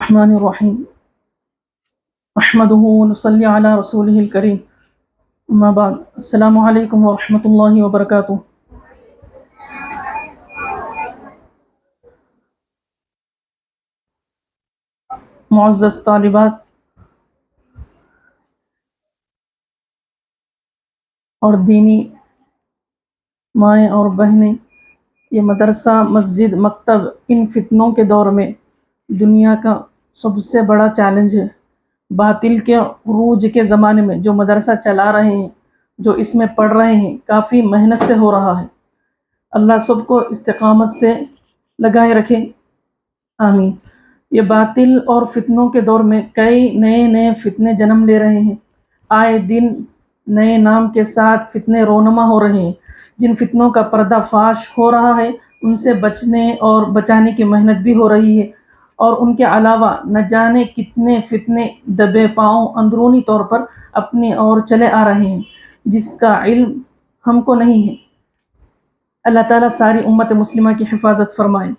الرحمن الرحیم احمدہ ونصلی علی رسولہ الکریم اما بعد السلام علیکم ورحمۃ اللہ وبرکاتہ۔ معزز طالبات اور دینی مائیں اور بہنیں، یہ مدرسہ، مسجد، مکتب ان فتنوں کے دور میں دنیا کا سب سے بڑا چیلنج ہے۔ باطل کے عروج کے زمانے میں جو مدرسہ چلا رہے ہیں، جو اس میں پڑھ رہے ہیں، کافی محنت سے ہو رہا ہے۔ اللہ سب کو استقامت سے لگائے رکھے، آمین۔ یہ باطل اور فتنوں کے دور میں کئی نئے فتنے جنم لے رہے ہیں۔ آئے دن نئے نام کے ساتھ فتنے رونما ہو رہے ہیں۔ جن فتنوں کا پردہ فاش ہو رہا ہے، ان سے بچنے اور بچانے کی محنت بھی ہو رہی ہے، اور ان کے علاوہ نہ جانے کتنے فتنے دبے پاؤں اندرونی طور پر اپنی اور چلے آ رہے ہیں، جس کا علم ہم کو نہیں ہے۔ اللہ تعالیٰ ساری امت مسلمہ کی حفاظت فرمائے۔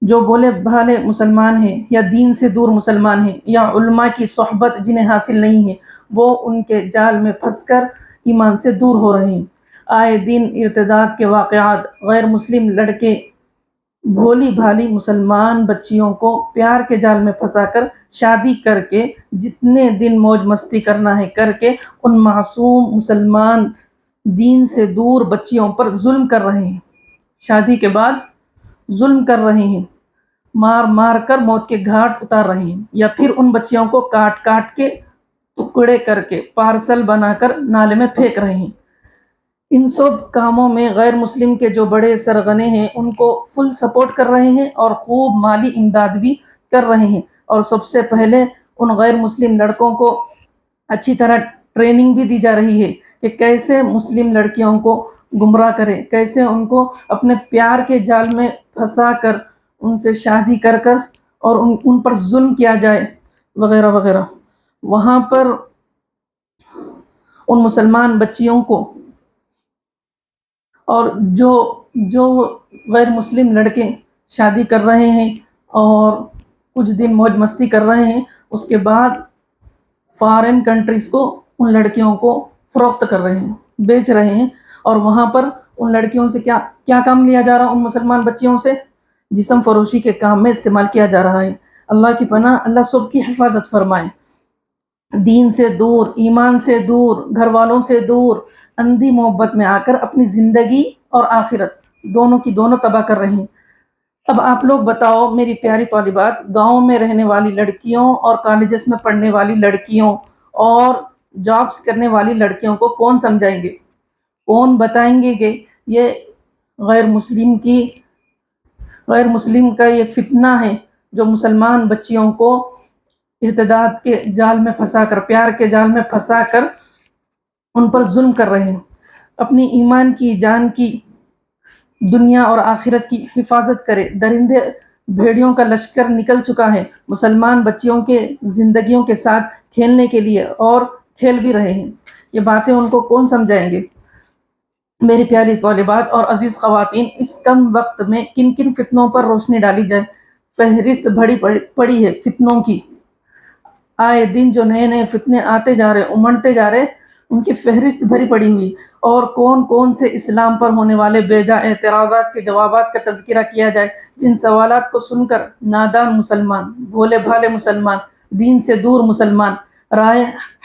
جو بولے بھالے مسلمان ہیں یا دین سے دور مسلمان ہیں یا علماء کی صحبت جنہیں حاصل نہیں ہے، وہ ان کے جال میں پھنس کر ایمان سے دور ہو رہے ہیں۔ آئے دن ارتداد کے واقعات، غیر مسلم لڑکے بھولی بھالی مسلمان بچیوں کو پیار کے جال میں پھنسا کر شادی کر کے جتنے دن موج مستی کرنا ہے کر کے ان معصوم مسلمان دین سے دور بچیوں پر ظلم کر رہے ہیں۔ شادی کے بعد ظلم کر رہے ہیں، مار مار کر موت کے گھاٹ اتار رہے ہیں، یا پھر ان بچیوں کو کاٹ کاٹ کے ٹکڑے کر کے پارسل بنا کر نالے میں پھینک رہے ہیں۔ ان سب کاموں میں غیر مسلم کے جو بڑے سرغنے ہیں ان کو فل سپورٹ کر رہے ہیں اور خوب مالی امداد بھی کر رہے ہیں، اور سب سے پہلے ان غیر مسلم لڑکوں کو اچھی طرح ٹریننگ بھی دی جا رہی ہے کہ کیسے مسلم لڑکیوں کو گمراہ کرے، کیسے ان کو اپنے پیار کے جال میں پھنسا کر ان سے شادی کر کر اور ان پر ظلم کیا جائے، وغیرہ وغیرہ۔ وہاں پر ان مسلمان بچیوں کو اور جو غیر مسلم لڑکے شادی کر رہے ہیں اور کچھ دن موج مستی کر رہے ہیں، اس کے بعد فارن کنٹریز کو ان لڑکیوں کو فروخت کر رہے ہیں، بیچ رہے ہیں، اور وہاں پر ان لڑکیوں سے کیا کام لیا جا رہا، ان مسلمان بچیوں سے جسم فروشی کے کام میں استعمال کیا جا رہا ہے۔ اللہ کی پناہ، اللہ سب کی حفاظت فرمائے۔ دین سے دور، ایمان سے دور، گھر والوں سے دور، اندھی محبت میں آ کر اپنی زندگی اور آخرت دونوں کی دونوں تباہ کر رہے ہیں۔ اب آپ لوگ بتاؤ میری پیاری طالبات، گاؤں میں رہنے والی لڑکیوں اور کالجز میں پڑھنے والی لڑکیوں اور جابس کرنے والی لڑکیوں کو کون سمجھائیں گے، کون بتائیں گے کہ یہ غیر مسلم کا یہ فتنہ ہے جو مسلمان بچیوں کو ارتداد کے جال میں پھنسا کر، پیار کے جال میں پھنسا کر ان پر ظلم کر رہے ہیں۔ اپنی ایمان کی، جان کی، دنیا اور آخرت کی حفاظت کرے۔ درندے بھیڑیوں کا لشکر نکل چکا ہے مسلمان بچیوں کے زندگیوں کے ساتھ کھیلنے کے لیے، اور کھیل بھی رہے ہیں۔ یہ باتیں ان کو کون سمجھائیں گے؟ میری پیاری طالبات اور عزیز خواتین، اس کم وقت میں کن کن فتنوں پر روشنی ڈالی جائے؟ فہرست بڑی پڑی ہے فتنوں کی۔ آئے دن جو نئے فتنے آتے جا رہے، امڑتے جا رہے، ان کی فہرست بھری پڑی ہوئی، اور کون سے اسلام پر ہونے والے بیجا اعتراضات کے جوابات کا تذکرہ کیا جائے، جن سوالات کو سن کر نادان مسلمان، بھولے بھالے مسلمان، دین سے دور مسلمان راہ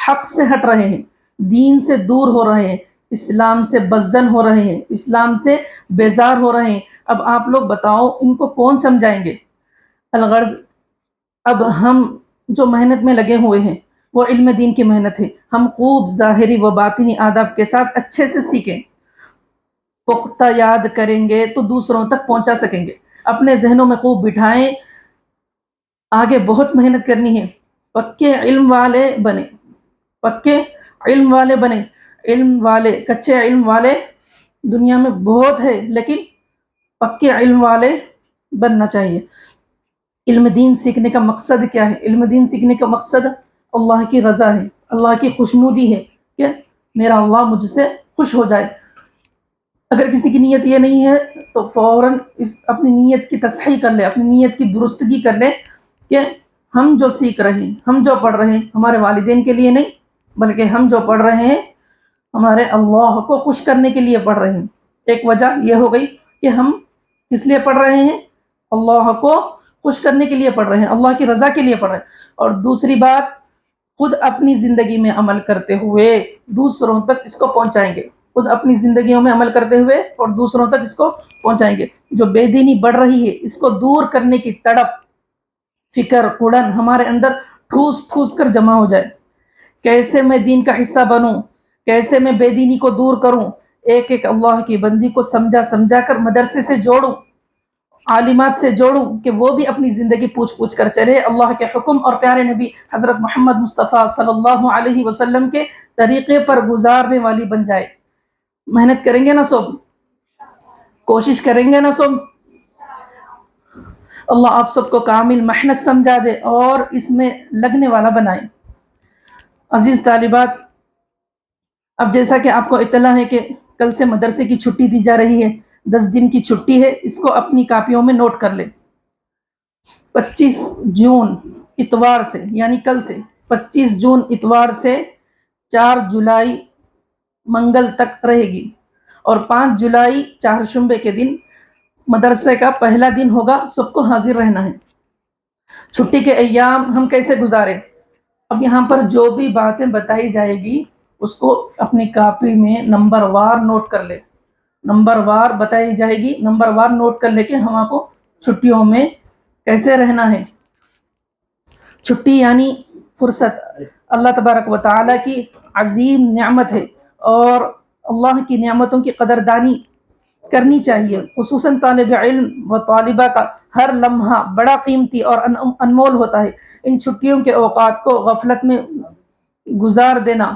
حق سے ہٹ رہے ہیں، دین سے دور ہو رہے ہیں، اسلام سے بدظن ہو رہے ہیں، اسلام سے بیزار ہو رہے ہیں۔ اب آپ لوگ بتاؤ ان کو کون سمجھائیں گے؟ الغرض اب ہم جو محنت میں لگے ہوئے ہیں وہ علم دین کی محنت ہے۔ ہم خوب ظاہری و باطنی آداب کے ساتھ اچھے سے سیکھیں، پختہ یاد کریں گے تو دوسروں تک پہنچا سکیں گے۔ اپنے ذہنوں میں خوب بٹھائیں، آگے بہت محنت کرنی ہے، پکے علم والے بنے، پکے علم والے بنے۔ علم والے، کچے علم والے دنیا میں بہت ہے، لیکن پکے علم والے بننا چاہیے۔ علم دین سیکھنے کا مقصد کیا ہے؟ علم دین سیکھنے کا مقصد اللہ کی رضا ہے، اللہ کی خوشنودی ہے، کہ میرا اللہ مجھ سے خوش ہو جائے۔ اگر کسی کی نیت یہ نہیں ہے تو فوراً اپنی نیت کی تصحیح کر لے، اپنی نیت کی درستگی کر لے کہ ہم جو سیکھ رہے ہیں، ہم جو پڑھ رہے ہیں، ہمارے والدین کے لیے نہیں، بلکہ ہم جو پڑھ رہے ہیں ہمارے اللہ کو خوش کرنے کے لیے پڑھ رہے ہیں۔ ایک وجہ یہ ہو گئی کہ ہم کس لیے پڑھ رہے ہیں؟ اللہ کو خوش کرنے کے لیے پڑھ رہے ہیں، اللہ کی رضا کے لیے پڑھ رہے ہیں۔ اور دوسری بات، خود اپنی زندگی میں عمل کرتے ہوئے دوسروں تک اس کو پہنچائیں گے، خود اپنی زندگیوں میں عمل کرتے ہوئے اور دوسروں تک اس کو پہنچائیں گے۔ جو بے دینی بڑھ رہی ہے اس کو دور کرنے کی تڑپ، فکر، اڑن ہمارے اندر ٹھوس ٹھوس کر جمع ہو جائے۔ کیسے میں دین کا حصہ بنوں، کیسے میں بے دینی کو دور کروں، ایک ایک اللہ کی بندی کو سمجھا سمجھا کر مدرسے سے جوڑوں، عالمات سے جوڑوں کہ وہ بھی اپنی زندگی پوچھ پوچھ کر چلے، اللہ کے حکم اور پیارے نبی حضرت محمد مصطفیٰ صلی اللہ علیہ وسلم کے طریقے پر گزارنے والی بن جائے۔ محنت کریں گے نا سب، کوشش کریں گے نا سب، اللہ آپ سب کو کامل محنت سمجھا دے اور اس میں لگنے والا بنائے۔ عزیز طالبات، اب جیسا کہ آپ کو اطلاع ہے کہ کل سے مدرسے کی چھٹی دی جا رہی ہے، 10 دن کی چھٹی ہے، اس کو اپنی کاپیوں میں نوٹ کر لیں۔ 25 جون اتوار سے، یعنی کل سے 25 جون اتوار سے 4 جولائی منگل تک رہے گی، اور 5 جولائی چہارشنبے کے دن مدرسے کا پہلا دن ہوگا، سب کو حاضر رہنا ہے۔ چھٹی کے ایام ہم کیسے گزاریں؟ اب یہاں پر جو بھی باتیں بتائی جائے گی اس کو اپنی کاپی میں نمبر وار نوٹ کر لے، نمبر وار بتائی جائے گی، نمبر وار نوٹ کر لے کہ ہم کو چھٹیوں میں کیسے رہنا ہے۔ چھٹی یعنی فرصت اللہ تبارک و تعالیٰ کی عظیم نعمت ہے، اور اللہ کی نعمتوں کی قدردانی کرنی چاہیے۔ خصوصاً طالب علم و طالبہ کا ہر لمحہ بڑا قیمتی اور انمول ہوتا ہے۔ ان چھٹیوں کے اوقات کو غفلت میں گزار دینا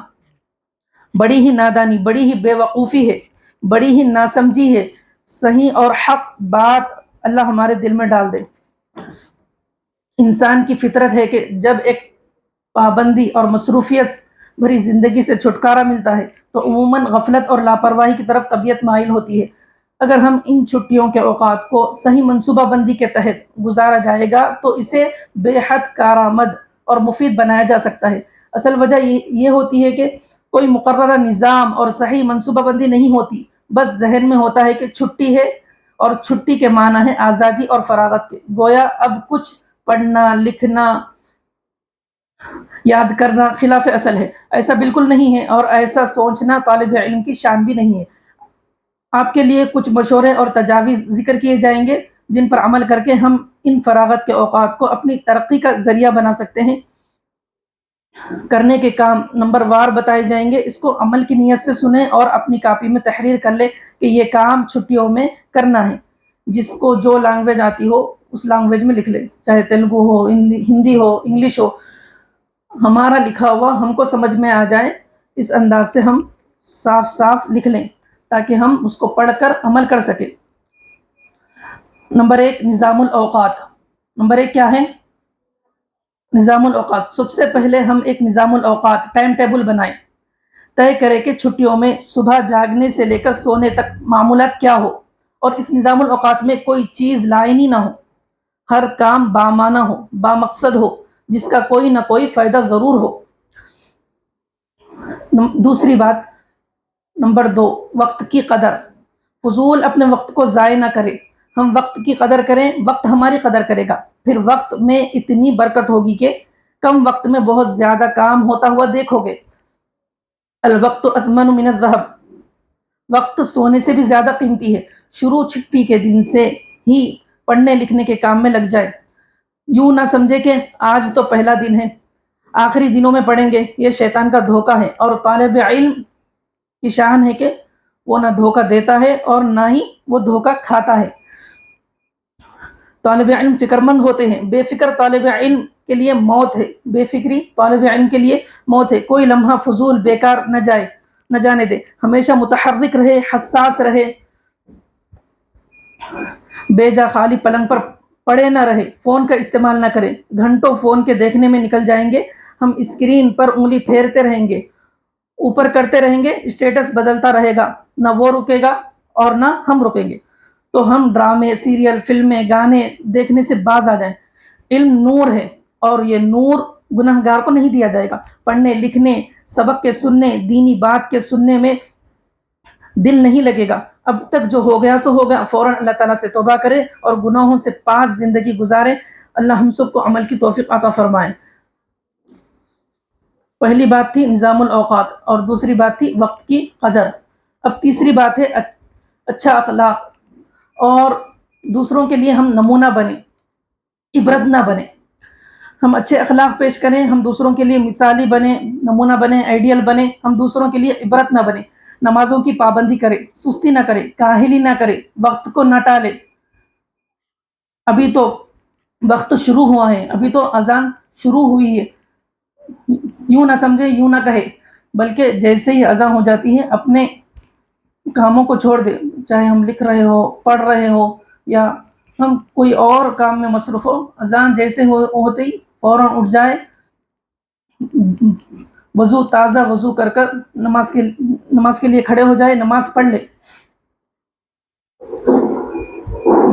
بڑی ہی نادانی، بڑی ہی بے وقوفی ہے، بڑی ہی ناسمجھی ہے۔ صحیح اور حق بات اللہ ہمارے دل میں ڈال دے۔ انسان کی فطرت ہے کہ جب ایک پابندی اور مصروفیت بھری زندگی سے چھٹکارا ملتا ہے تو عموماً غفلت اور لاپرواہی کی طرف طبیعت مائل ہوتی ہے۔ اگر ہم ان چھٹیوں کے اوقات کو صحیح منصوبہ بندی کے تحت گزارا جائے گا تو اسے بے حد کارآمد اور مفید بنایا جا سکتا ہے۔ اصل وجہ یہ ہوتی ہے کہ کوئی مقررہ نظام اور صحیح منصوبہ بندی نہیں ہوتی، بس ذہن میں ہوتا ہے کہ چھٹی ہے، اور چھٹی کے معنی ہے آزادی اور فراغت کے، گویا اب کچھ پڑھنا، لکھنا، یاد کرنا خلاف اصل ہے۔ ایسا بالکل نہیں ہے، اور ایسا سوچنا طالب علم کی شان بھی نہیں ہے۔ آپ کے لیے کچھ مشورے اور تجاویز ذکر کیے جائیں گے جن پر عمل کر کے ہم ان فراغت کے اوقات کو اپنی ترقی کا ذریعہ بنا سکتے ہیں۔ کرنے کے کام نمبر وار بتائے جائیں گے، اس کو عمل کی نیت سے سنیں اور اپنی کاپی میں تحریر کر لیں کہ یہ کام چھٹیوں میں کرنا ہے۔ جس کو جو لینگویج آتی ہو اس لینگویج میں لکھ لیں، چاہے تیلگو ہو، ہندی ہو، انگلش ہو، ہمارا لکھا ہوا ہم کو سمجھ میں آ جائے، اس انداز سے ہم صاف صاف لکھ لیں تاکہ ہم اس کو پڑھ کر عمل کر سکیں۔ نمبر 1، نظام الاوقات۔ نمبر 1 کیا ہے؟ نظام الاوقات۔ سب سے پہلے ہم ایک نظام الاوقات ٹائم ٹیبل بنائیں، طے کریں کہ چھٹیوں میں صبح جاگنے سے لے کر سونے تک معمولات کیا ہو، اور اس نظام الاوقات میں کوئی چیز لائنی نہ ہو، ہر کام بامعنی ہو، بامقصد ہو، جس کا کوئی نہ کوئی فائدہ ضرور ہو۔ دوسری بات، نمبر 2، وقت کی قدر۔ فضول اپنے وقت کو ضائع نہ کریں، ہم وقت کی قدر کریں، وقت ہماری قدر کرے گا، پھر وقت میں اتنی برکت ہوگی کہ کم وقت میں بہت زیادہ کام ہوتا ہوا دیکھو گے۔ الوقت اثمن من الذهب، وقت سونے سے بھی زیادہ قیمتی ہے۔ شروع چھٹی کے دن سے ہی پڑھنے لکھنے کے کام میں لگ جائے، یوں نہ سمجھے کہ آج تو پہلا دن ہے، آخری دنوں میں پڑھیں گے، یہ شیطان کا دھوکہ ہے۔ اور طالب علم کی شان ہے کہ وہ نہ دھوکہ دیتا ہے اور نہ ہی وہ دھوکہ کھاتا ہے۔ طالب علم فکر مند ہوتے ہیں، بے فکر طالب علم کے لیے موت ہے، بے فکری طالب علم کے لیے موت ہے۔ کوئی لمحہ فضول بیکار نہ جانے دے، ہمیشہ متحرک رہے، حساس رہے، بے جا خالی پلنگ پر پڑے نہ رہے، فون کا استعمال نہ کریں۔ گھنٹوں فون کے دیکھنے میں نکل جائیں گے، ہم اسکرین پر انگلی پھیرتے رہیں گے، اوپر کرتے رہیں گے، اسٹیٹس بدلتا رہے گا، نہ وہ رکے گا اور نہ ہم رکیں گے، تو ہم ڈرامے، سیریل، فلمیں، گانے دیکھنے سے باز آ جائیں۔ علم نور ہے، اور یہ نور گناہ گار کو نہیں دیا جائے گا۔ پڑھنے لکھنے، سبق کے سننے، دینی بات کے سننے میں دل نہیں لگے گا۔ اب تک جو ہو گیا سو ہو گیا، فوراً اللہ تعالیٰ سے توبہ کرے اور گناہوں سے پاک زندگی گزارے۔ اللہ ہم سب کو عمل کی توفیق عطا فرمائے۔ پہلی بات تھی نظام الاوقات اور دوسری بات تھی وقت کی قدر۔ اب تیسری بات ہے اچھا اخلاق، اور دوسروں کے لیے ہم نمونہ بنیں، عبرت نہ بنیں۔ ہم اچھے اخلاق پیش کریں، ہم دوسروں کے لیے مثالی بنیں، نمونہ بنیں، آئیڈیل بنیں، ہم دوسروں کے لیے عبرت نہ بنیں۔ نمازوں کی پابندی کرے، سستی نہ کرے، کاہلی نہ کرے، وقت کو نہ ٹالے۔ ابھی تو وقت شروع ہوا ہے، ابھی تو اذان شروع ہوئی ہے، یوں نہ سمجھے، یوں نہ کہے، بلکہ جیسے ہی اذان ہو جاتی ہے اپنے کاموں کو چھوڑ دے، چاہے ہم لکھ رہے ہو، پڑھ رہے ہو، یا ہم کوئی اور کام میں مصروف ہو، اذان جیسے ہوتے ہی فوراً اٹھ جائے، تازہ وضو کر کر نماز کے لیے کھڑے ہو جائے، نماز پڑھ لے۔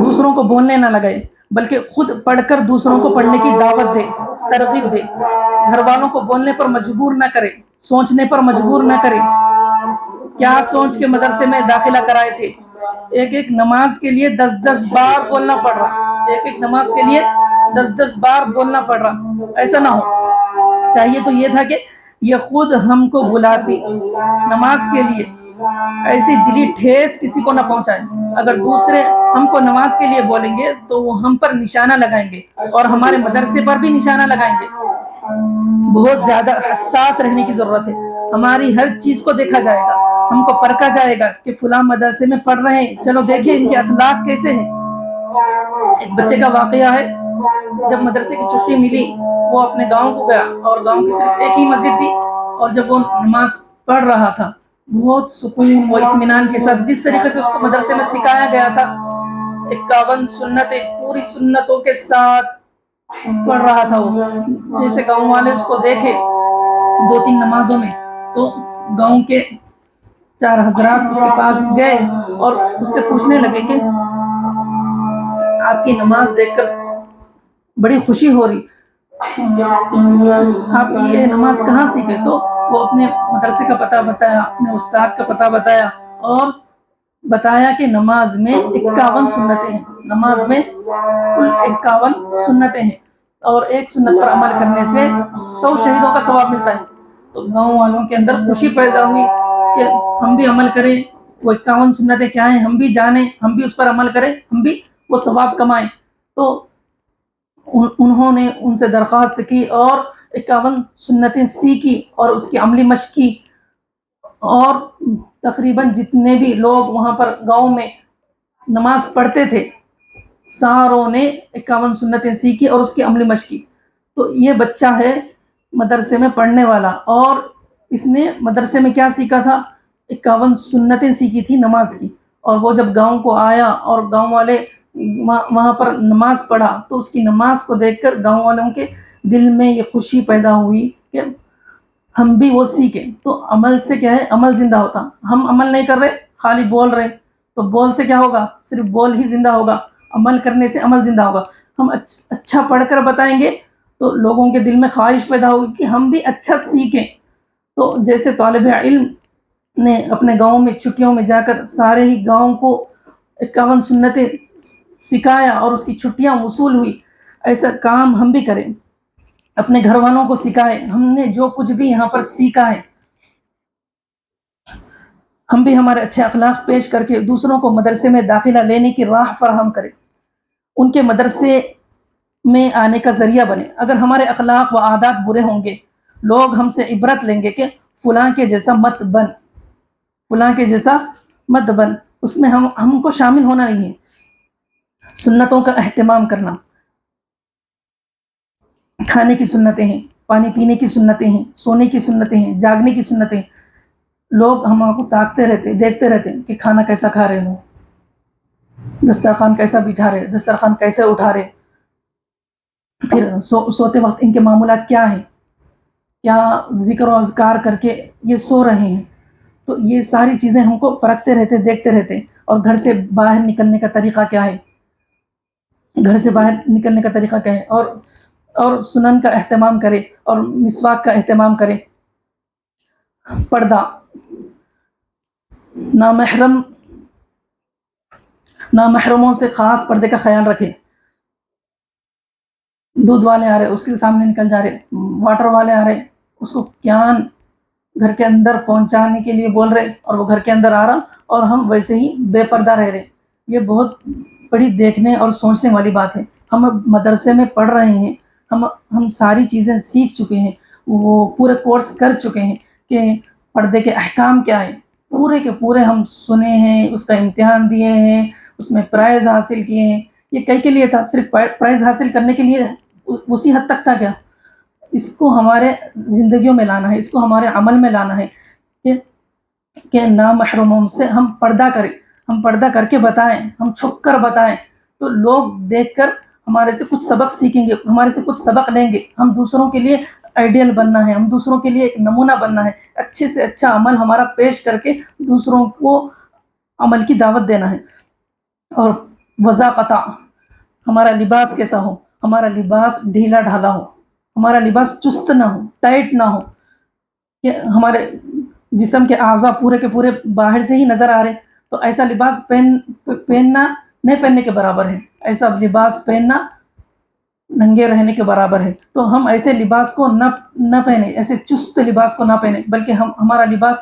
دوسروں کو بولنے نہ لگائے، بلکہ خود پڑھ کر دوسروں کو پڑھنے کی دعوت دے، ترغیب دے۔ گھر والوں کو بولنے پر مجبور نہ کرے، سوچنے پر مجبور نہ کرے۔ کیا سوچ کے مدرسے میں داخلہ کرائے تھے؟ ایک نماز کے لیے 10 بار بولنا پڑ رہا، ایک نماز کے لیے 10 بار بولنا پڑ رہا۔ ایسا نہ ہو، چاہیے تو یہ تھا کہ یہ خود ہم کو بلاتی نماز کے لیے، ایسی دلی ٹھیس کسی کو نہ پہنچائے۔ اگر دوسرے ہم کو نماز کے لیے بولیں گے تو وہ ہم پر نشانہ لگائیں گے اور ہمارے مدرسے پر بھی نشانہ لگائیں گے۔ بہت زیادہ حساس رہنے کی ضرورت ہے۔ ہماری ہر چیز کو دیکھا جائے گا، ہم کو پرکھا جائے گا کہ فلاں مدرسے میں پڑھ رہے ہیں، چلو دیکھیں ان کے اخلاق کیسے ہیں۔ ایک بچے کا واقعہ ہے، جب مدرسے کی چھٹی ملی وہ اپنے گاؤں کو گیا، اور گاؤں کی صرف ایک ہی مسجد تھی، اور جب وہ نماز پڑھ رہا تھا بہت سکون و اطمینان کے ساتھ، جس طریقے سے اس کو مدرسے میں سکھایا گیا تھا، 51 سنتیں پوری سنتوں کے ساتھ پڑھ رہا تھا وہ۔ جیسے گاؤں والے اس کو دیکھے 2-3 نمازوں میں، تو گاؤں کے 4 حضرات اس کے پاس گئے اور اس سے پوچھنے لگے کہ آپ کی نماز دیکھ کر بڑی خوشی ہو رہی، آپ یہ نماز کہاں سیکھے؟ تو وہ اپنے مدرسے کا پتہ بتایا، اپنے استاد کا پتہ بتایا، اور بتایا کہ نماز میں 51 سنتیں ہیں، نماز میں کل 51 سنتیں ہیں، اور ایک سنت پر عمل کرنے سے 100 شہیدوں کا ثواب ملتا ہے۔ تو گاؤں والوں کے اندر خوشی پیدا ہوئی کہ ہم بھی عمل کریں، وہ 51 سنتیں کیا ہیں ہم بھی جانیں، ہم بھی اس پر عمل کریں، ہم بھی وہ ثواب کمائیں۔ تو انہوں نے ان سے درخواست کی اور 51 سنتیں سیکھی اور اس کی عملی مشق کی، اور تقریباً جتنے بھی لوگ وہاں پر گاؤں میں نماز پڑھتے تھے ساروں نے 51 سنتیں سیکھی اور اس کی عملی مشق کی۔ تو یہ بچہ ہے مدرسے میں پڑھنے والا، اور اس نے مدرسے میں کیا سیکھا تھا؟ 51 سنتیں سیکھی تھی نماز کی، اور وہ جب گاؤں کو آیا اور گاؤں والے وہاں پر نماز پڑھا تو اس کی نماز کو دیکھ کر گاؤں والوں کے دل میں یہ خوشی پیدا ہوئی کہ ہم بھی وہ سیکھیں۔ تو عمل سے کیا ہے؟ عمل زندہ ہوتا۔ ہم عمل نہیں کر رہے، خالی بول رہے، تو بول سے کیا ہوگا؟ صرف بول ہی زندہ ہوگا، عمل کرنے سے عمل زندہ ہوگا۔ ہم اچھا پڑھ کر بتائیں گے تو لوگوں کے دل میں خواہش پیدا ہوگی کہ ہم بھی اچھا سیکھیں۔ تو جیسے طالب علم نے اپنے گاؤں میں چھٹیوں میں جا کر سارے ہی گاؤں کو 51 سنتیں سکھایا اور اس کی چھٹیاں وصول ہوئی، ایسا کام ہم بھی کریں، اپنے گھر والوں کو سکھائیں۔ ہم نے جو کچھ بھی یہاں پر سیکھا ہے ہم بھی ہمارے اچھے اخلاق پیش کر کے دوسروں کو مدرسے میں داخلہ لینے کی راہ فراہم کریں، ان کے مدرسے میں آنے کا ذریعہ بنے۔ اگر ہمارے اخلاق و عادات برے ہوں گے، لوگ ہم سے عبرت لیں گے کہ فلاں کے جیسا مت بن، فلاں کے جیسا مت بن، اس میں ہم کو شامل ہونا نہیں ہے۔ سنتوں کا اہتمام کرنا، کھانے کی سنتیں ہیں، پانی پینے کی سنتیں ہیں، سونے کی سنتیں ہیں، جاگنے کی سنتیں ہیں۔ لوگ ہم کو تاکتے رہتے، دیکھتے رہتے کہ کھانا کیسا کھا رہے ہوں، دسترخوان کیسا بچھا رہے، دسترخوان کیسے اٹھا رہے، پھر سوتے وقت ان کے معمولات کیا ہیں، کیا ذکر و اذکار کر کے یہ سو رہے ہیں۔ تو یہ ساری چیزیں ہم کو پرکھتے رہتے، دیکھتے رہتے۔ اور گھر سے باہر نکلنے کا طریقہ کیا ہے، گھر سے باہر نکلنے کا طریقہ کیا ہے، اور اور سنن کا اہتمام کرے اور مسواک کا اہتمام کرے. پردہ، نامحرموں سے خاص پردے کا خیال رکھے. دودھ والے آ رہے اس کے سامنے نکل جا رہے، واٹر والے آ رہے اس کو کیان گھر کے اندر پہنچانے کے لیے بول رہے اور وہ گھر کے اندر آ رہا اور ہم ویسے ہی بے پردہ رہ رہے. یہ بہت بڑی دیکھنے اور سوچنے والی بات ہے. ہم اب مدرسے میں پڑھ رہے ہیں، ہم ساری چیزیں سیکھ چکے ہیں، وہ پورے کورس کر چکے ہیں کہ پردے کے احکام کیا ہیں، پورے کے پورے ہم سنے ہیں، اس کا امتحان دیے ہیں، اس میں پرائز حاصل کیے ہیں. یہ کئی کے لیے تھا؟ صرف پرائز حاصل کرنے کے لیے اسی حد تک تھا کیا؟ اس کو ہمارے زندگیوں میں لانا ہے، اس کو ہمارے عمل میں لانا ہے کہ نامحرموں سے ہم پردہ کریں، ہم پردہ کر کے بتائیں، ہم چھپ کر بتائیں تو لوگ دیکھ کر ہمارے سے کچھ سبق سیکھیں گے، ہمارے سے کچھ سبق لیں گے. ہم دوسروں کے لیے آئیڈیل بننا ہے، ہم دوسروں کے لیے ایک نمونہ بننا ہے، اچھے سے اچھا عمل ہمارا پیش کر کے دوسروں کو عمل کی دعوت دینا ہے. اور وضاقتہ، ہمارا لباس کیسا ہو؟ ہمارا لباس ڈھیلا ڈھالا ہو، ہمارا لباس چست نہ ہو، ٹائٹ نہ ہو کہ ہمارے جسم کے اعضاء پورے کے پورے باہر سے ہی نظر آ رہے. تو ایسا لباس پہننا نہیں پہننے کے برابر ہے، ایسا لباس پہننا ننگے رہنے کے برابر ہے. تو ہم ایسے لباس کو نہ پہنیں، ایسے چست لباس کو نہ پہنیں، بلکہ ہمارا لباس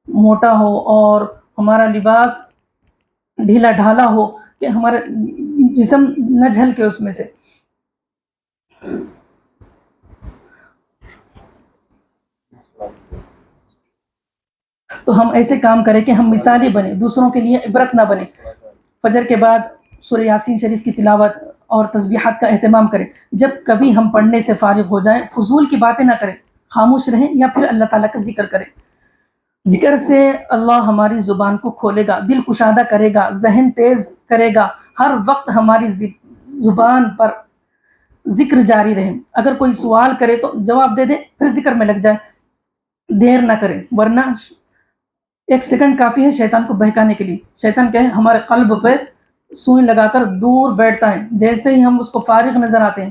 موٹا ہو اور ہمارا لباس ڈھیلا ڈھالا ہو کہ ہمارا جسم نہ جھلکے اس میں سے. تو ہم ایسے کام کریں کہ ہم مثالی بنیں، دوسروں کے لیے عبرت نہ بنیں. فجر کے بعد سورہ یاسین شریف کی تلاوت اور تسبیحات کا اہتمام کریں. جب کبھی ہم پڑھنے سے فارغ ہو جائیں فضول کی باتیں نہ کریں، خاموش رہیں یا پھر اللہ تعالیٰ کا ذکر کریں. ذکر سے اللہ ہماری زبان کو کھولے گا، دل کشادہ کرے گا، ذہن تیز کرے گا. ہر وقت ہماری زبان پر ذکر جاری رہے. اگر کوئی سوال کرے تو جواب دے دے، پھر ذکر میں لگ جائے، دیر نہ کریں، ورنہ 1 سیکنڈ کافی ہے شیطان کو بہکانے کے لیے. شیطان کہے ہمارے قلب پہ سوئی لگا کر دور بیٹھتا ہے. جیسے ہی ہم اس کو فارغ نظر آتے ہیں،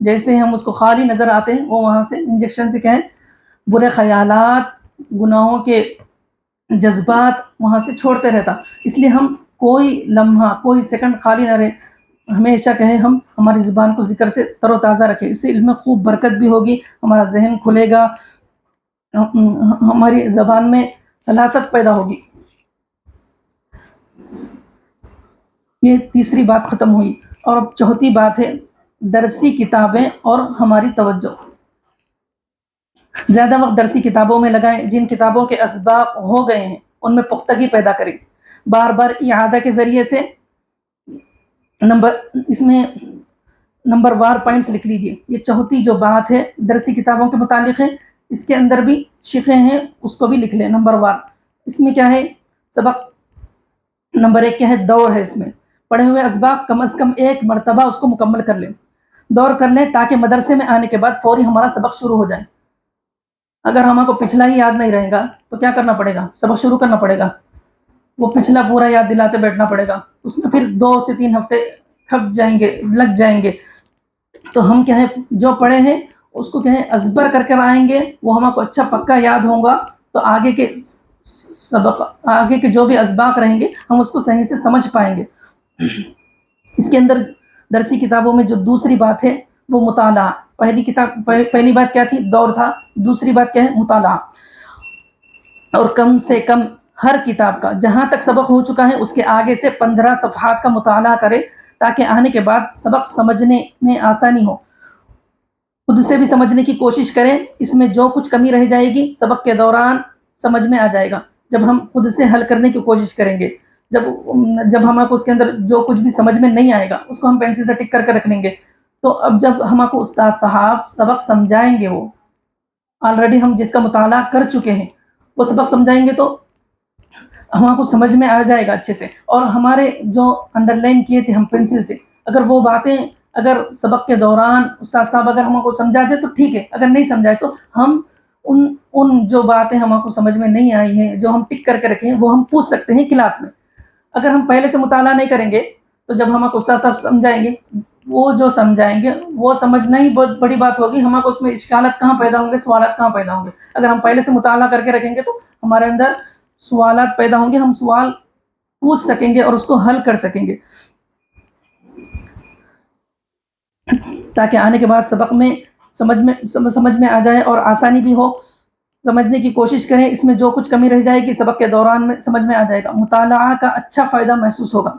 جیسے ہی ہم اس کو خالی نظر آتے ہیں، وہ وہاں سے انجیکشن سے کہیں برے خیالات، گناہوں کے جذبات وہاں سے چھوڑتے رہتا. اس لیے ہم کوئی لمحہ، کوئی سیکنڈ خالی نہ رہے، ہمیشہ کہیں ہم ہماری زبان کو ذکر سے تر و تازہ رکھیں. اس سے علم میں خوب برکت بھی ہوگی، ہمارا ذہن کھلے گا، ہماری زبان میں سلاست پیدا ہوگی. یہ تیسری بات ختم ہوئی. اور اب چوتھی بات ہے درسی کتابیں اور ہماری توجہ. زیادہ وقت درسی کتابوں میں لگائیں. جن کتابوں کے اسباق ہو گئے ہیں ان میں پختگی پیدا کریں. بار بار اعادہ کے ذریعے سے اس میں نمبر وار پوائنٹس لکھ لیجئے. یہ چوتھی جو بات ہے درسی کتابوں کے متعلق ہے، اس کے اندر بھی شقیں ہیں، اس کو بھی لکھ لیں نمبر وار. اس میں کیا ہے؟ سبق نمبر 1 کیا ہے؟ دور ہے. اس میں پڑھے ہوئے اسباق کم از کم 1 مرتبہ اس کو مکمل کر لیں، دور کر لیں، تاکہ مدرسے میں آنے کے بعد فوری ہمارا سبق شروع ہو جائے. اگر ہمارے کو پچھلا ہی یاد نہیں رہے گا تو کیا کرنا پڑے گا؟ سبق شروع کرنا پڑے گا، وہ پچھلا پورا یاد دلاتے بیٹھنا پڑے گا. اس میں پھر 2 سے 3 ہفتے کھپ جائیں گے، لگ جائیں گے. تو ہم کیا ہے جو پڑھے ہیں اس کو کیا ہے ازبر کر کر آئیں گے، وہ ہمارے کو اچھا پکا یاد ہوگا. تو آگے کے سبق، آگے کے جو بھی اسباق رہیں گے ہم اس کو صحیح سے سمجھ پائیں گے. اس کے اندر درسی کتابوں میں جو دوسری بات ہے وہ مطالعہ. پہلی بات کیا تھی؟ دور تھا. دوسری بات کیا ہے؟ مطالعہ. اور کم سے کم ہر کتاب کا جہاں تک سبق ہو چکا ہے اس کے آگے سے 15 صفحات کا مطالعہ کرے، تاکہ آنے کے بعد سبق سمجھنے میں آسانی ہو. خود سے بھی سمجھنے کی کوشش کریں. اس میں جو کچھ کمی رہ جائے گی سبق کے دوران سمجھ میں آ جائے گا جب ہم خود سے حل کرنے کی کوشش کریں گے. جب ہمارے کو اس کے اندر جو کچھ بھی سمجھ میں نہیں آئے گا اس کو ہم پینسل سے ٹک کر کے رکھ لیں گے. تو اب جب ہمارے کو استاد صاحب سبق سمجھائیں گے، وہ آلریڈی ہم جس کا مطالعہ کر چکے ہیں وہ سبق سمجھائیں گے تو ہمارے کو سمجھ میں آ جائے گا اچھے سے. اور ہمارے جو انڈر لائن کیے تھے ہم پینسل سے، اگر وہ باتیں اگر سبق کے دوران استاد صاحب اگر ہم کو سمجھا دے تو ٹھیک ہے، اگر نہیں سمجھائے تو ہم ان جو باتیں ہم کو سمجھ میں نہیں آئی ہیں، جو ہم ٹک کر کے رکھے ہیں، وہ ہم پوچھ سکتے ہیں کلاس میں. اگر ہم پہلے سے مطالعہ نہیں کریں گے تو جب ہم کو استاد صاحب سمجھائیں گے وہ جو سمجھائیں گے وہ سمجھنا ہی بہت بڑی بات ہوگی. ہمارے کو اس میں اشکالات کہاں پیدا ہوں گے, سوالات کہاں پیدا ہوں گے؟ اگر ہم پہلے سے مطالعہ کر کے رکھیں گے تو ہمارے اندر سوالات پیدا ہوں گے, ہم سوال پوچھ سکیں گے اور اس کو حل کر سکیں گے, تاکہ آنے کے بعد سبق میں سمجھ میں آ جائے اور آسانی بھی ہو. سمجھنے کی کوشش کریں, اس میں جو کچھ کمی رہ جائے گی سبق کے دوران میں سمجھ میں آ جائے گا. مطالعہ کا اچھا فائدہ محسوس ہوگا.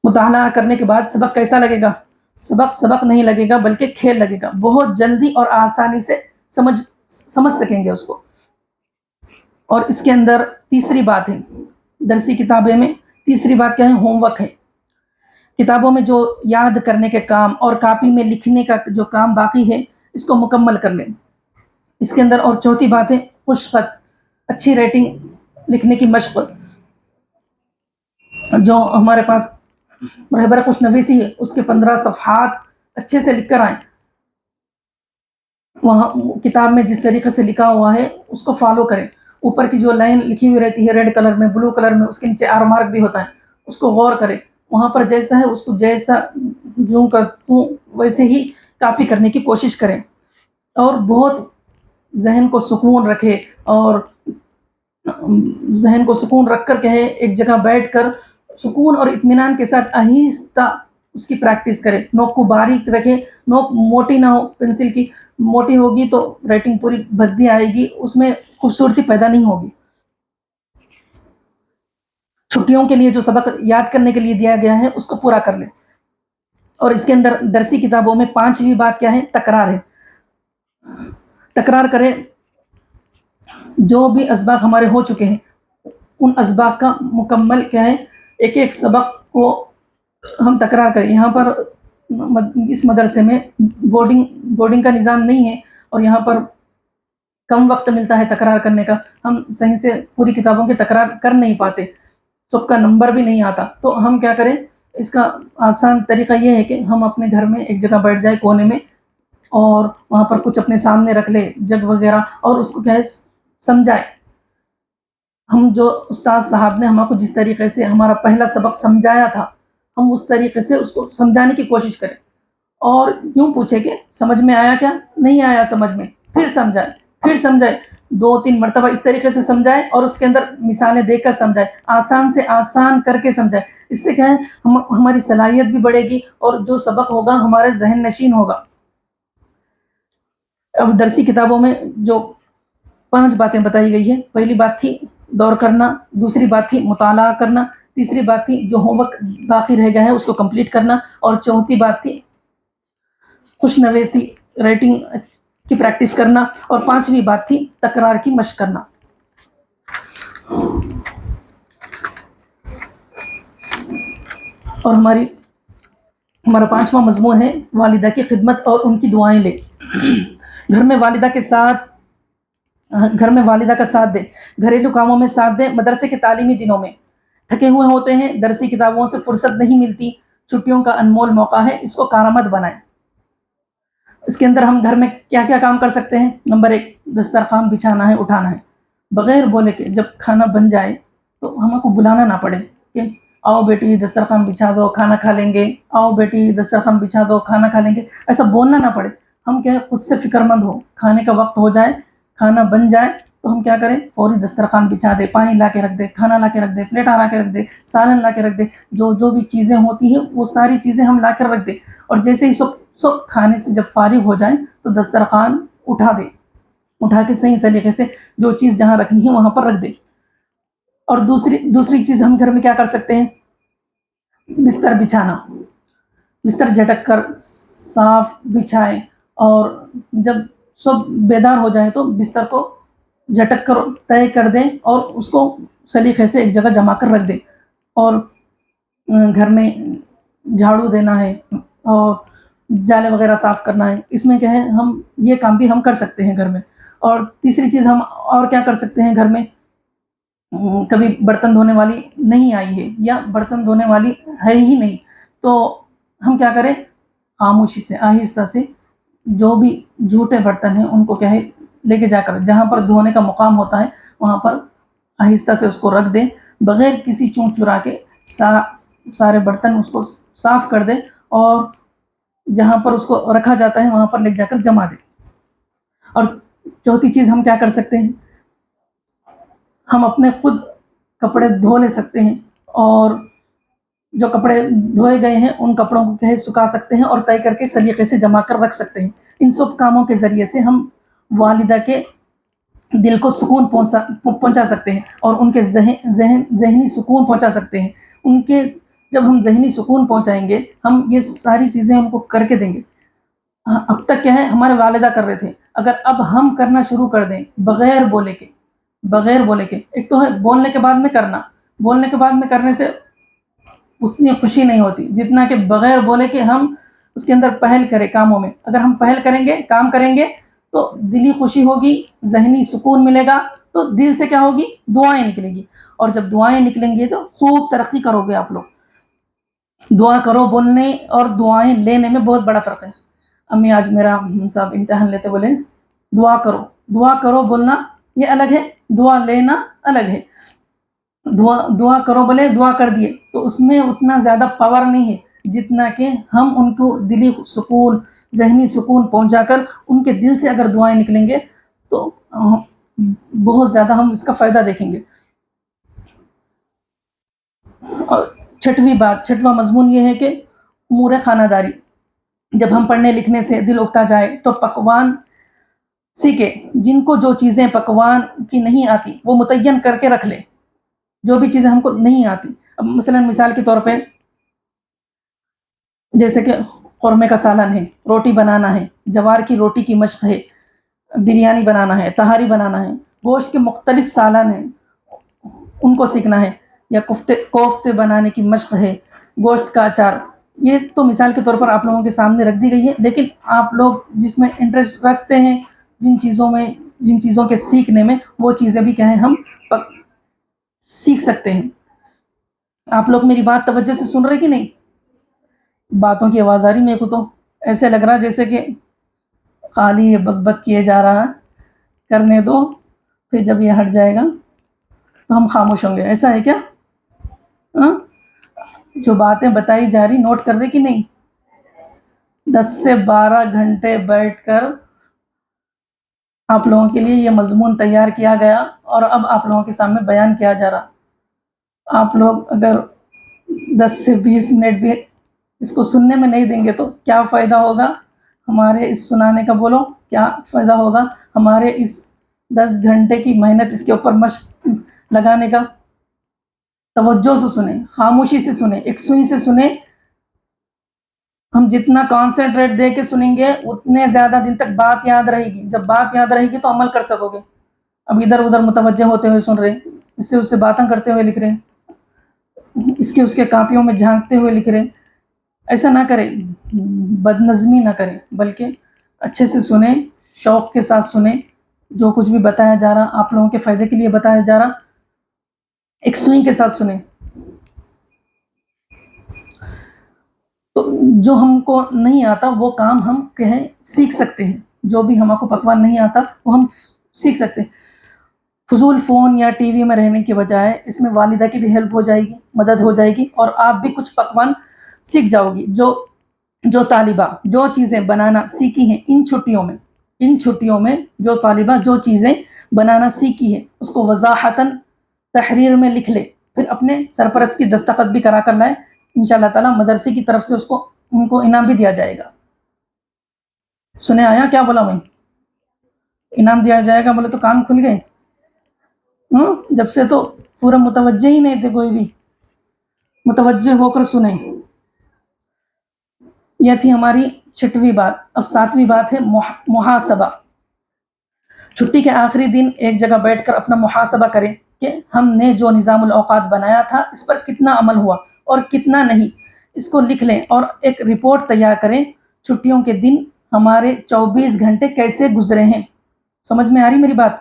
مطالعہ کرنے کے بعد سبق کیسا لگے گا؟ سبق نہیں لگے گا بلکہ کھیل لگے گا. بہت جلدی اور آسانی سے سمجھ سکیں گے اس کو. اور اس کے اندر تیسری بات ہے, درسی کتابیں میں تیسری بات کیا ہے؟ ہوم ورک ہے. کتابوں میں جو یاد کرنے کے کام اور کاپی میں لکھنے کا جو کام باقی ہے اس کو مکمل کر لیں. اس کے اندر اور چوتھی بات ہے خوش خط, اچھی ریٹنگ لکھنے کی مشق. جو ہمارے پاس رہبر خوش نویسی ہے اس کے 15 صفحات اچھے سے لکھ کر آئیں. وہاں کتاب میں جس طریقے سے لکھا ہوا ہے اس کو فالو کریں. اوپر کی جو لائن لکھی ہوئی رہتی ہے ریڈ کلر میں, بلو کلر میں, اس کے نیچے آر مارک بھی ہوتا ہے, اس کو غور کریں. وہاں پر جیسا ہے اس کو جیسا جو کروں ویسے ہی کاپی کرنے کی کوشش کریں. اور بہت ذہن کو سکون رکھے, اور ذہن کو سکون رکھ کر کہے ایک جگہ بیٹھ کر سکون اور اطمینان کے ساتھ آہستہ اس کی پریکٹس کرے. نوک کو باریک رکھے, نوک موٹی نہ ہو. پنسل کی موٹی ہوگی تو رائٹنگ پوری بھدی آئے گی, اس میں خوبصورتی پیدا نہیں ہوگی. چھٹیوں کے لیے جو سبق یاد کرنے کے لیے دیا گیا ہے اس کو پورا کر لیں. اور اس کے اندر درسی کتابوں میں 5ویں بات کیا ہے؟ تکرار ہے. تکرار کریں. جو بھی اسباق ہمارے ہو چکے ہیں ان اسباق کا مکمل کیا ہے, ایک ایک سبق کو ہم تکرار کریں. یہاں پر اس مدرسے میں بورڈنگ کا نظام نہیں ہے اور یہاں پر کم وقت ملتا ہے تکرار کرنے کا. ہم صحیح سے پوری کتابوں کی تکرار کر نہیں پاتے, سب کا نمبر بھی نہیں آتا. تو ہم کیا کریں, اس کا آسان طریقہ یہ ہے کہ ہم اپنے گھر میں ایک جگہ بیٹھ جائیں کونے میں, اور وہاں پر کچھ اپنے سامنے رکھ لیں جگ وغیرہ, اور اس کو کیا ہے سمجھائیں. ہم جو استاد صاحب نے ہم کو جس طریقے سے ہمارا پہلا سبق سمجھایا تھا ہم اس طریقے سے اس کو سمجھانے کی کوشش کریں. اور یوں پوچھیں کہ سمجھ میں آیا کیا؟ نہیں آیا سمجھ میں, پھر سمجھائیں 2-3 مرتبہ اس طریقے سے سمجھائیں, اور اس کے اندر مثالیں دے کر سمجھائیں, آسان سے آسان کر کے سمجھائیں. اس سے کیا ہے ہماری صلاحیت بھی بڑھے گی اور جو سبق ہوگا ہمارے ذہن نشین ہوگا. اب درسی کتابوں میں جو 5 باتیں بتائی گئی ہے, پہلی بات تھی دور کرنا, دوسری بات تھی مطالعہ کرنا, تیسری بات تھی جو ہوم ورک باقی رہ گیا ہے اس کو کمپلیٹ کرنا, اور چوتھی بات تھی خوش نویسی رائٹنگ کی پریکٹس کرنا, اور 5ویں بات تھی تکرار کی مشق کرنا. اور ہمارا 5واں مضمون ہے والدہ کی خدمت اور ان کی دعائیں لے. گھر میں والدہ کا ساتھ دیں, گھریلو کاموں میں ساتھ دیں. مدرسے کے تعلیمی دنوں میں تھکے ہوئے ہوتے ہیں, درسی کتابوں سے فرصت نہیں ملتی. چھٹیوں کا انمول موقع ہے, اس کو کارآمد بنائیں. اس کے اندر ہم گھر میں کیا کیا کام کر سکتے ہیں؟ نمبر 1, دسترخوان بچھانا ہے, اٹھانا ہے. بغیر بولے کہ جب کھانا بن جائے تو ہم کو بلانا نہ پڑے کہ آؤ بیٹی دسترخوان بچھا دو کھانا کھا لیں گے, آؤ بیٹی دسترخوان بچھا دو کھانا کھا لیں گے. ایسا بولنا نہ پڑے. ہم کیا ہے خود سے فکر مند ہو, کھانے کا وقت ہو جائے, کھانا بن جائے تو ہم کیا کریں فوری دسترخوان بچھا دے, پانی لا کے رکھ دے, کھانا لا کے رکھ دے, پلیٹ لا کے رکھ دے, سالن لا کے رکھ دے. جو بھی چیزیں ہوتی ہیں وہ ساری چیزیں ہم لا کر رکھ دیں, اور جیسے ہی سب کھانے سے جب فارغ ہو جائیں تو دسترخوان اٹھا دے, اٹھا کے صحیح طریقے سے جو چیز جہاں رکھنی ہے وہاں پر رکھ دے. اور دوسری چیز ہم گھر میں کیا کر سکتے ہیں؟ بستر بچھانا. بستر جھٹک کر صاف بچھائیں, اور جب سب بیدار ہو جائیں تو بستر کو جھٹک کر طے کر دیں اور اس کو سلیقے سے ایک جگہ جما کر رکھ دیں. اور گھر میں جھاڑو دینا ہے اور جالے وغیرہ صاف کرنا ہے. اس میں کیا ہے ہم یہ کام بھی ہم کر سکتے ہیں گھر میں. اور تیسری چیز ہم اور کیا کر سکتے ہیں گھر میں؟ کبھی برتن دھونے والی نہیں آئی ہے یا برتن دھونے والی ہے ہی نہیں, تو ہم کیا کریں خاموشی سے آہستہ سے جو بھی جھوٹے برتن ہیں ان کو کیا ہے لے کے جا کر جہاں پر دھونے کا مقام ہوتا ہے وہاں پر آہستہ سے اس کو رکھ دیں, بغیر کسی چون چرا کے سارے برتن اس کو صاف کر دے اور جہاں پر اس کو رکھا جاتا ہے وہاں پر لے جا کر جما دے۔ اور چوتھی چیز ہم کیا کر سکتے ہیں، ہم اپنے خود کپڑے دھو لے سکتے ہیں، اور جو کپڑے دھوئے گئے ہیں ان کپڑوں کو کہیں سکھا سکتے ہیں اور طے کر کے سلیقے سے جما کر رکھ سکتے ہیں۔ ان سب کاموں کے ذریعے سے ہم والدہ کے دل کو سکون پہنچا سکتے ہیں اور ان کے ذہنی سکون پہنچا سکتے ہیں۔ ان کے جب ہم ذہنی سکون پہنچائیں گے، ہم یہ ساری چیزیں ہم کو کر کے دیں گے۔ اب تک کیا ہے، ہمارے والدہ کر رہے تھے، اگر اب ہم کرنا شروع کر دیں بغیر بولے کے، ایک تو ہے بولنے کے بعد میں کرنا، بولنے کے بعد میں کرنے سے اتنی خوشی نہیں ہوتی جتنا کہ بغیر بولے کہ ہم اس کے اندر پہل کریں کاموں میں۔ اگر ہم پہل کریں گے، کام کریں گے تو دلی خوشی ہوگی، ذہنی سکون ملے گا، تو دل سے کیا ہوگی، دعائیں نکلیں گی، اور جب دعائیں نکلیں گی تو خوب ترقی کرو گے آپ لوگ۔ دعا کرو بولنے اور دعائیں لینے میں بہت بڑا فرق ہے۔ امی آج میرا صاحب امتحان لیتے بولے دعا کرو بولنا یہ الگ ہے، دعا لینا الگ ہے۔ دعا کرو بولے دعا کر دیے تو اس میں اتنا زیادہ پاور نہیں ہے جتنا کہ ہم ان کو دلی سکون، ذہنی سکون پہنچا کر ان کے دل سے اگر دعائیں نکلیں گے تو بہت زیادہ ہم اس کا فائدہ دیکھیں گے۔ اور چھٹواں مضمون یہ ہے کہ امور خانہ داری، جب ہم پڑھنے لکھنے سے دل اگتا جائے تو پکوان سیکھے، جن کو جو چیزیں پکوان کی نہیں آتی وہ متعین کر کے رکھ لے، جو بھی چیزیں ہم کو نہیں آتی۔ اب مثلا مثال کے طور پہ جیسے کہ قورمے کا سالن ہے، روٹی بنانا ہے، جوار کی روٹی کی مشق ہے، بریانی بنانا ہے، تہاری بنانا ہے، گوشت کے مختلف سالن ہیں ان کو سیکھنا ہے، یا کوفتے بنانے کی مشق ہے، گوشت کا اچار۔ یہ تو مثال کے طور پر آپ لوگوں کے سامنے رکھ دی گئی ہے، لیکن آپ لوگ جس میں انٹرسٹ رکھتے ہیں، جن چیزوں کے سیکھنے میں، وہ چیزیں بھی کیا ہیں ہم سیکھ سکتے ہیں۔ آپ لوگ میری بات توجہ سے سن رہے کہ نہیں؟ باتوں کی آواز آ رہی میرے کو تو ایسے لگ رہا جیسے کہ خالی بک بک کیے جا رہا، کرنے دو، پھر جب یہ ہٹ جائے گا تو ہم خاموش ہوں گے، ایسا ہے کیا؟ جو باتیں بتائی جا رہی نوٹ کر رہے کہ نہیں؟ 10 سے 12 گھنٹے بیٹھ کر آپ لوگوں کے لیے یہ مضمون تیار کیا گیا اور اب آپ لوگوں کے سامنے بیان کیا جا رہا۔ آپ لوگ اگر 10 سے 20 منٹ بھی اس کو سننے میں نہیں دیں گے تو کیا فائدہ ہوگا ہمارے اس سنانے کا؟ بولو کیا فائدہ ہوگا ہمارے اس 10 گھنٹے کی محنت اس کے اوپر مشق لگانے کا؟ توجہ سے سنیں، خاموشی سے سنیں، ایک سوئی سے سنیں۔ ہم جتنا کانسنٹریٹ دے کے سنیں گے اتنے زیادہ دن تک بات یاد رہے گی، جب بات یاد رہے گی تو عمل کر سکو گے۔ اب ادھر ادھر متوجہ ہوتے ہوئے سن رہے، اس سے باتیں کرتے ہوئے لکھ رہے، اس کے کاپیوں میں جھانکتے ہوئے لکھ رہے، ایسا نہ کریں، بد نظمی نہ کریں، بلکہ اچھے سے سنیں، شوق کے ساتھ سنیں۔ جو کچھ بھی بتایا جا رہا آپ لوگوں کے فائدے کے لیے بتایا جا رہا، ایک سوئی کے ساتھ سنیں۔ تو جو ہم کو نہیں آتا وہ کام ہم کہیں سیکھ سکتے ہیں، جو بھی ہم کو پکوان نہیں آتا وہ ہم سیکھ سکتے ہیں۔ فضول فون یا ٹی وی میں رہنے کے بجائے اس میں والدہ کی بھی ہیلپ ہو جائے گی، مدد ہو جائے گی، اور آپ بھی کچھ پکوان سیکھ جاؤ گی۔ جو طالبہ جو چیزیں بنانا سیکھی ہیں ان چھٹیوں میں جو طالبہ جو چیزیں بنانا سیکھی ہے اس کو وضاحتاً تحریر میں لکھ لے، پھر اپنے سرپرست کی دستخط بھی کرا کر لائے، انشاءاللہ تعالیٰ مدرسے کی طرف سے ان کو انعام بھی دیا جائے گا۔ سنے آیا کیا بولا میں؟ انعام دیا جائے گا بولے تو کان کھل گئے؟ جب سے تو پورا متوجہ ہی نہیں تھے، کوئی بھی متوجہ ہو کر سنیں۔ یہ تھی ہماری 6ویں بات۔ اب 7ویں بات ہے محاسبہ۔ چھٹی کے آخری دن ایک جگہ بیٹھ کر اپنا محاسبہ کریں کہ ہم نے جو نظام الاوقات بنایا تھا اس پر کتنا عمل ہوا اور کتنا نہیں، اس کو لکھ لیں اور ایک رپورٹ تیار کریں۔ چھٹیوں کے دن ہمارے 24 گھنٹے کیسے گزرے ہیں؟ سمجھ میں آ رہی میری بات؟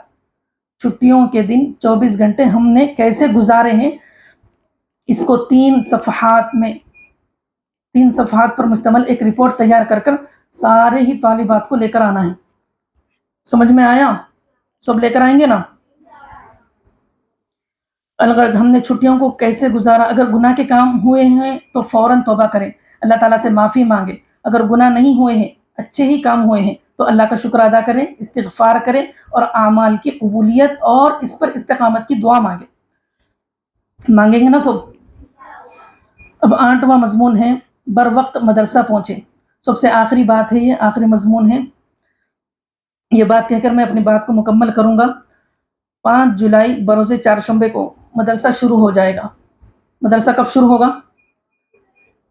چھٹیوں کے دن 24 گھنٹے ہم نے کیسے گزارے ہیں، اس کو 3 صفحات پر مشتمل ایک رپورٹ تیار کر سارے ہی طالبات کو لے کر آنا ہے۔ سمجھ میں آیا؟ سب لے کر آئیں گے نا؟ الغرض ہم نے چھٹیوں کو کیسے گزارا؟ اگر گناہ کے کام ہوئے ہیں تو فوراً توبہ کریں، اللہ تعالیٰ سے معافی مانگیں۔ اگر گناہ نہیں ہوئے ہیں، اچھے ہی کام ہوئے ہیں، تو اللہ کا شکر ادا کریں، استغفار کریں اور اعمال کی قبولیت اور اس پر استقامت کی دعا مانگیں گے نا سب۔ اب 8واں مضمون ہے بر وقت مدرسہ پہنچے۔ سب سے آخری بات ہے، یہ آخری مضمون ہے۔ یہ بات کہہ کر میں اپنی بات کو مکمل کروں گا۔ 5 جولائی بروز چہارشنبے کو مدرسہ شروع ہو جائے گا۔ مدرسہ کب شروع ہوگا؟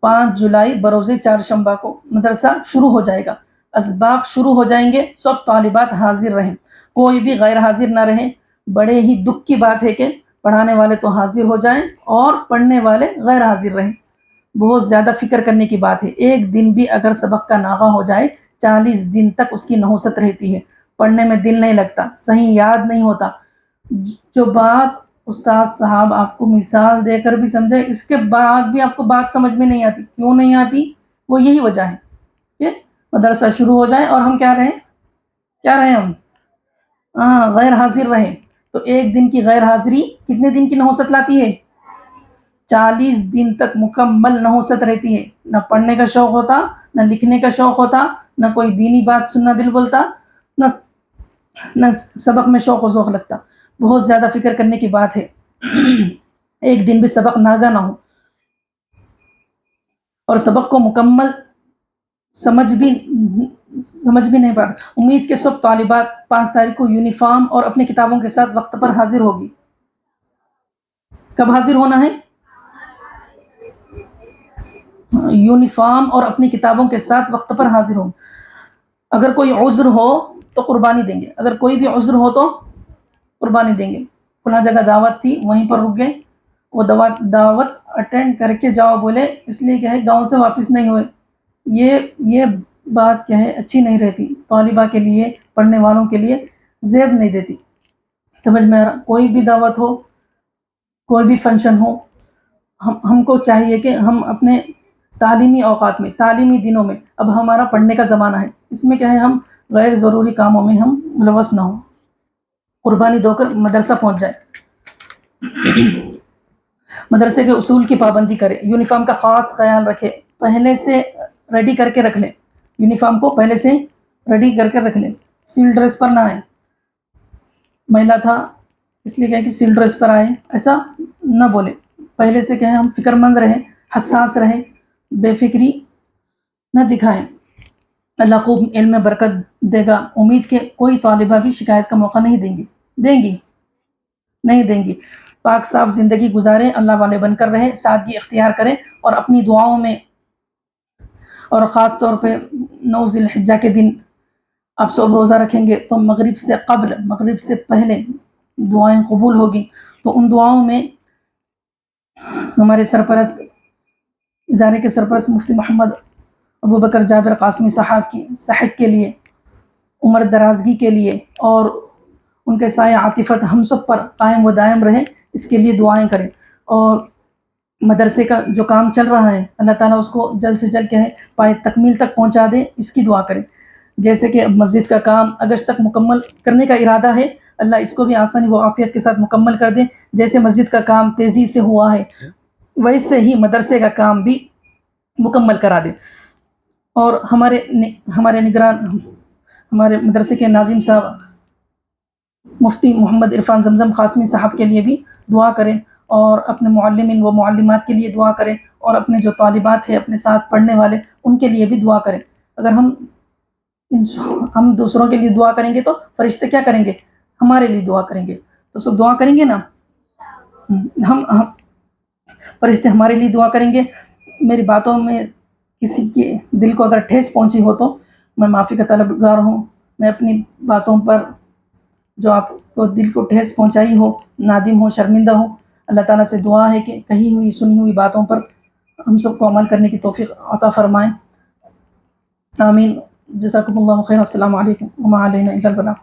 5 جولائی بروز چہارشنبہ کو مدرسہ شروع ہو جائے گا۔ اسباق شروع ہو جائیں گے، سب طالبات حاضر رہیں، کوئی بھی غیر حاضر نہ رہے۔ بڑے ہی دکھ کی بات ہے کہ پڑھانے والے تو حاضر ہو جائیں اور پڑھنے والے غیر حاضر رہیں۔ بہت زیادہ فکر کرنے کی بات ہے۔ ایک دن بھی اگر سبق کا ناغہ ہو جائے 40 دن تک اس کی نحوست رہتی ہے، پڑھنے میں دل نہیں لگتا، صحیح یاد نہیں ہوتا۔ جو بات استاد صاحب آپ کو مثال دے کر بھی سمجھے، اس کے بعد بھی آپ کو بات سمجھ میں نہیں آتی۔ کیوں نہیں آتی؟ وہ یہی وجہ ہے کہ مدرسہ شروع ہو جائے اور ہم کیا رہیں ہم غیر حاضر رہیں۔ تو ایک دن کی غیر حاضری کتنے دن کی نحوست لاتی ہے؟ 40 دن تک مکمل نحوست رہتی ہے۔ نہ پڑھنے کا شوق ہوتا، نہ لکھنے کا شوق ہوتا، نہ کوئی دینی بات سننا دل بولتا، نہ سبق میں شوق و ذوق لگتا۔ بہت زیادہ فکر کرنے کی بات ہے۔ ایک دن بھی سبق ناگا نہ ہو اور سبق کو مکمل سمجھ بھی نہیں پاتا۔ امید کہ سب طالبات 5 تاریخ کو یونیفارم اور اپنی کتابوں کے ساتھ وقت پر حاضر ہوگی۔ کب حاضر ہونا ہے؟ یونیفارم اور اپنی کتابوں کے ساتھ وقت پر حاضر ہوں۔ اگر کوئی عذر ہو تو قربانی دیں گے، اگر کوئی بھی عذر ہو تو قربانی دیں گے۔ فلاں جگہ دعوت تھی، وہیں پر رک گئے، وہ دعوت اٹینڈ کر کے جاؤ بولے، اس لیے کیا ہے گاؤں سے واپس نہیں ہوئے، یہ بات کیا ہے اچھی نہیں رہتی، طالبہ کے لیے، پڑھنے والوں کے لیے زیب نہیں دیتی۔ سمجھ میں آ رہا؟ کوئی بھی دعوت ہو، کوئی بھی فنکشن ہو، ہم کو چاہیے کہ ہم اپنے تعلیمی اوقات میں، تعلیمی دنوں میں، اب ہمارا پڑھنے کا زمانہ ہے، اس میں کیا ہے ہم غیر ضروری کاموں میں ہم ملوث نہ ہوں، قربانی دو کر مدرسہ پہنچ جائے۔ مدرسے کے اصول کی پابندی کرے، یونیفارم کا خاص خیال رکھے، پہلے سے ریڈی کر کے رکھ لیں، یونیفارم کو پہلے سے ریڈی کر کے رکھ لیں، سیل ڈریس پر نہ آئے۔ میلا تھا اس لیے کیا کہ سیل ڈریس پر آئے، ایسا نہ بولے۔ پہلے سے کیا ہے ہم فکر مند رہیں، حساس رہیں، بے فکری نہ دکھائیں۔ اللہ خوب علم میں برکت دے گا۔ امید کہ کوئی طالبہ بھی شکایت کا موقع نہیں دیں گی۔ پاک صاف زندگی گزاریں، اللہ والے بن کر رہیں، سادگی اختیار کریں اور اپنی دعاؤں میں، اور خاص طور پہ 9 ذی الحجہ کے دن آپ سب روزہ رکھیں گے تو مغرب سے پہلے دعائیں قبول ہوگی۔ تو ان دعاؤں میں ہمارے سرپرست، ادارے کے سرپرست مفتی محمد ابوبکر جابر قاسمی صاحب کی صحت کے لیے، عمر درازگی کے لیے، اور ان کے سایہ عاطفت ہم سب پر قائم و دائم رہے، اس کے لیے دعائیں کریں۔ اور مدرسے کا جو کام چل رہا ہے، اللہ تعالیٰ اس کو جلد سے جلد کیا ہے پائے تکمیل تک پہنچا دے، اس کی دعا کریں۔ جیسے کہ مسجد کا کام اگست تک مکمل کرنے کا ارادہ ہے، اللہ اس کو بھی آسانی و عافیت کے ساتھ مکمل کر دے۔ جیسے مسجد کا کام تیزی سے ہوا ہے، ویسے ہی مدرسے کا کام بھی مکمل کرا دے۔ اور ہمارے نگران، ہمارے مدرسے کے ناظم صاحب مفتی محمد عرفان زمزم قاسمی صاحب کے لیے بھی دعا کریں، اور اپنے معلمین و معلمات کے لیے دعا کریں، اور اپنے جو طالبات ہیں اپنے ساتھ پڑھنے والے ان کے لیے بھی دعا کریں۔ اگر ہم دوسروں کے لیے دعا کریں گے تو فرشتے کیا کریں گے؟ ہمارے لیے دعا کریں گے۔ تو سب دعا کریں گے نا، ہم فرشتے ہمارے لیے دعا کریں گے۔ میری باتوں میں کسی کے دل کو اگر ٹھیس پہنچی ہو تو میں معافی کا طلبگار ہوں۔ میں اپنی باتوں پر جو آپ کو دل کو ٹھیس پہنچائی ہو، نادم ہو، شرمندہ ہو، اللہ تعالیٰ سے دعا ہے کہ کہی ہوئی سنی ہوئی باتوں پر ہم سب کو عمل کرنے کی توفیق عطا فرمائیں۔ آمین۔ جزاکم اللہ خیر۔ السلام علیکم وما علینا الا البلاغ۔